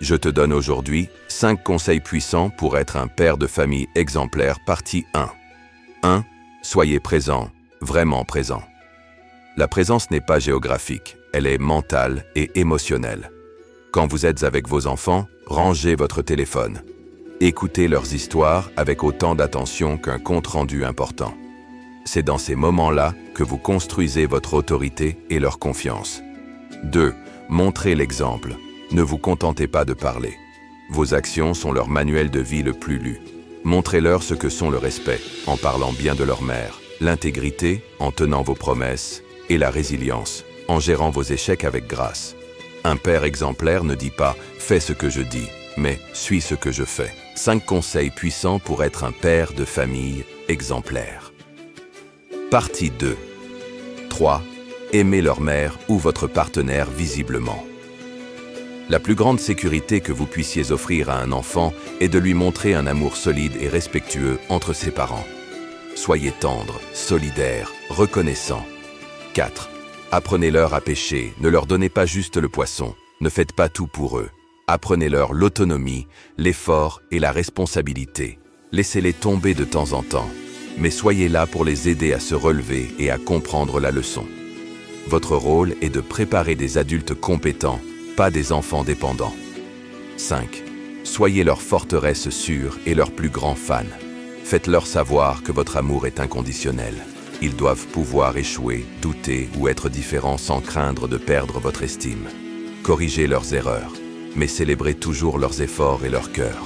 Je te donne aujourd'hui 5 conseils puissants pour être un père de famille exemplaire, partie 1. 1. Soyez présent, vraiment présent. La présence n'est pas géographique, elle est mentale et émotionnelle. Quand vous êtes avec vos enfants, rangez votre téléphone. Écoutez leurs histoires avec autant d'attention qu'un compte-rendu important. C'est dans ces moments-là que vous construisez votre autorité et leur confiance. 2. Montrez l'exemple. Ne vous contentez pas de parler. Vos actions sont leur manuel de vie le plus lu. Montrez-leur ce que sont le respect, en parlant bien de leur mère, l'intégrité, en tenant vos promesses, et la résilience, en gérant vos échecs avec grâce. Un père exemplaire ne dit pas « fais ce que je dis », mais « suis ce que je fais ». 5 conseils puissants pour être un père de famille exemplaire. Partie 2. 3. Aimez leur mère ou votre partenaire visiblement. La plus grande sécurité que vous puissiez offrir à un enfant est de lui montrer un amour solide et respectueux entre ses parents. Soyez tendre, solidaire, reconnaissant. 4. Apprenez-leur à pêcher, ne leur donnez pas juste le poisson, ne faites pas tout pour eux. Apprenez-leur l'autonomie, l'effort et la responsabilité. Laissez-les tomber de temps en temps, mais soyez là pour les aider à se relever et à comprendre la leçon. Votre rôle est de préparer des adultes compétents, pas des enfants dépendants. 5. Soyez leur forteresse sûre et leur plus grand fan. Faites-leur savoir que votre amour est inconditionnel. Ils doivent pouvoir échouer, douter ou être différents sans craindre de perdre votre estime. Corrigez leurs erreurs, mais célébrez toujours leurs efforts et leur cœur.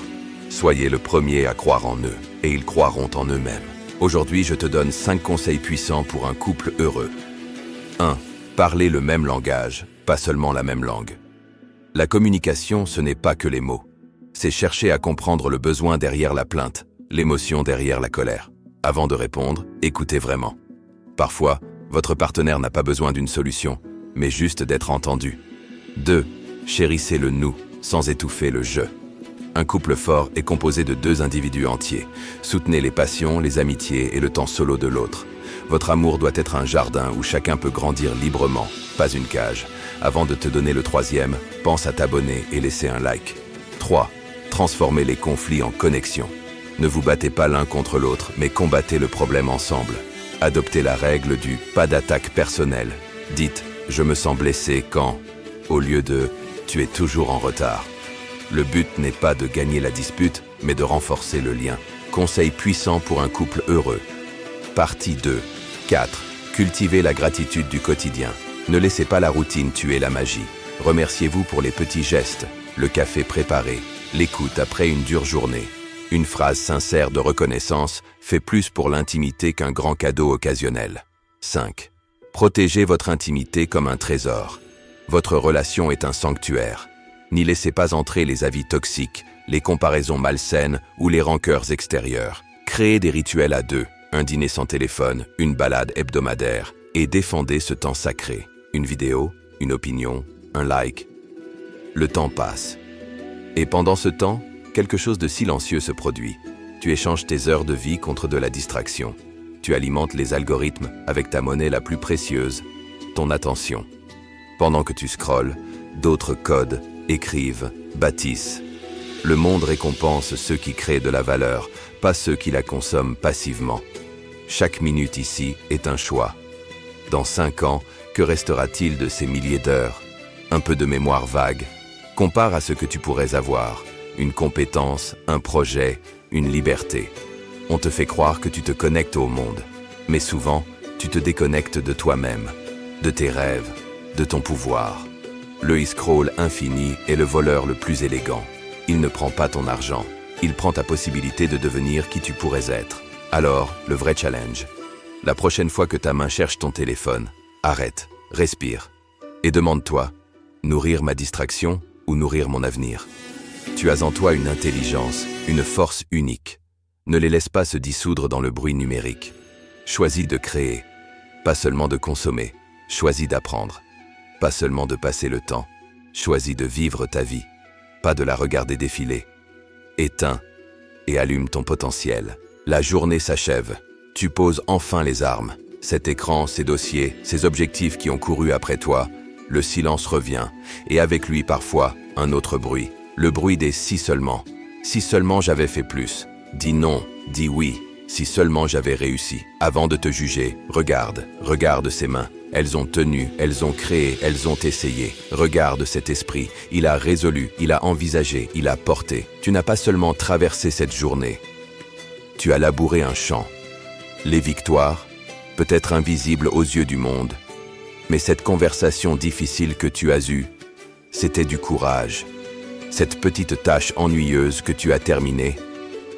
Soyez le premier à croire en eux, et ils croiront en eux-mêmes. Aujourd'hui, je te donne 5 conseils puissants pour un couple heureux. 1. Parlez le même langage, pas seulement la même langue. La communication, ce n'est pas que les mots. C'est chercher à comprendre le besoin derrière la plainte, l'émotion derrière la colère. Avant de répondre, écoutez vraiment. Parfois, votre partenaire n'a pas besoin d'une solution, mais juste d'être entendu. 2. Chérissez le « nous » sans étouffer le « je ». Un couple fort est composé de 2 individus entiers. Soutenez les passions, les amitiés et le temps solo de l'autre. Votre amour doit être un jardin où chacun peut grandir librement, pas une cage. Avant de te donner le 3e, pense à t'abonner et laisser un like. 3. Transformez les conflits en connexion. Ne vous battez pas l'un contre l'autre, mais combattez le problème ensemble. Adoptez la règle du « pas d'attaque personnelle ». Dites « je me sens blessé quand » au lieu de « tu es toujours en retard ». Le but n'est pas de gagner la dispute, mais de renforcer le lien. Conseil puissant pour un couple heureux. Partie 2. 4. Cultivez la gratitude du quotidien. Ne laissez pas la routine tuer la magie. Remerciez-vous pour les petits gestes, le café préparé, l'écoute après une dure journée. Une phrase sincère de reconnaissance fait plus pour l'intimité qu'un grand cadeau occasionnel. 5. Protégez votre intimité comme un trésor. Votre relation est un sanctuaire. N'y laissez pas entrer les avis toxiques, les comparaisons malsaines ou les rancœurs extérieures. Créez des rituels à 2, un dîner sans téléphone, une balade hebdomadaire, et défendez ce temps sacré. Une vidéo, une opinion, un like. Le temps passe. Et pendant ce temps, quelque chose de silencieux se produit. Tu échanges tes heures de vie contre de la distraction. Tu alimentes les algorithmes avec ta monnaie la plus précieuse, ton attention. Pendant que tu scrolles, d'autres codent, écrivent, bâtissent. Le monde récompense ceux qui créent de la valeur, pas ceux qui la consomment passivement. Chaque minute ici est un choix. Dans 5 ans, que restera-t-il de ces milliers d'heures? Un peu de mémoire vague. Compare à ce que tu pourrais avoir. Une compétence, un projet, une liberté. On te fait croire que tu te connectes au monde. Mais souvent, tu te déconnectes de toi-même, de tes rêves, de ton pouvoir. Le e-scroll infini est le voleur le plus élégant. Il ne prend pas ton argent. Il prend ta possibilité de devenir qui tu pourrais être. Alors, le vrai challenge. La prochaine fois que ta main cherche ton téléphone, arrête, respire et demande-toi, nourrir ma distraction ou nourrir mon avenir? Tu as en toi une intelligence, une force unique. Ne les laisse pas se dissoudre dans le bruit numérique. Choisis de créer, pas seulement de consommer. Choisis d'apprendre, pas seulement de passer le temps. Choisis de vivre ta vie, pas de la regarder défiler. Éteins et allume ton potentiel. La journée s'achève. Tu poses enfin les armes. Cet écran, ces dossiers, ces objectifs qui ont couru après toi, le silence revient, et avec lui parfois un autre bruit, Le bruit des si seulement j'avais fait plus. Dis non, dis oui, si seulement j'avais réussi. Avant de te juger, regarde ces mains. Elles ont tenu, elles ont créé, elles ont essayé. Regarde cet esprit, il a résolu, il a envisagé, il a porté. Tu n'as pas seulement traversé cette journée, tu as labouré un champ. Les victoires, peut-être invisibles aux yeux du monde, mais cette conversation difficile que tu as eue, c'était du courage. Cette petite tâche ennuyeuse que tu as terminée,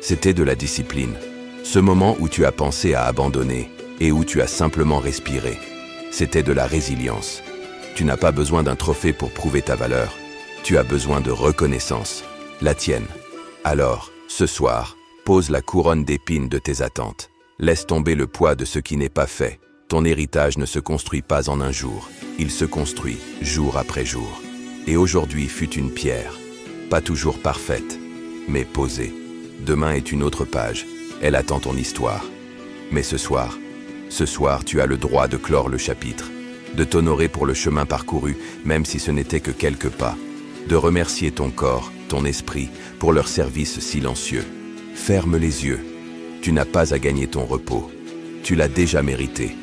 c'était de la discipline. Ce moment où tu as pensé à abandonner et où tu as simplement respiré, c'était de la résilience. Tu n'as pas besoin d'un trophée pour prouver ta valeur. Tu as besoin de reconnaissance, la tienne. Alors, ce soir, pose la couronne d'épines de tes attentes. Laisse tomber le poids de ce qui n'est pas fait. Ton héritage ne se construit pas en un jour. Il se construit jour après jour. Et aujourd'hui fut une pierre, pas toujours parfaite, mais posée. Demain est une autre page. Elle attend ton histoire. Mais ce soir, tu as le droit de clore le chapitre, de t'honorer pour le chemin parcouru, même si ce n'était que quelques pas, de remercier ton corps, ton esprit, pour leur service silencieux. Ferme les yeux. Tu n'as pas à gagner ton repos. Tu l'as déjà mérité.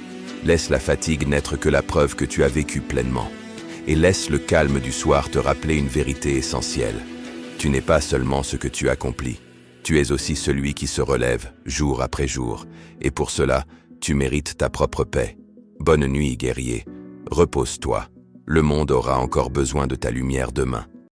Laisse la fatigue n'être que la preuve que tu as vécu pleinement. Et laisse le calme du soir te rappeler une vérité essentielle. Tu n'es pas seulement ce que tu accomplis. Tu es aussi celui qui se relève, jour après jour. Et pour cela, tu mérites ta propre paix. Bonne nuit, guerrier. Repose-toi. Le monde aura encore besoin de ta lumière demain.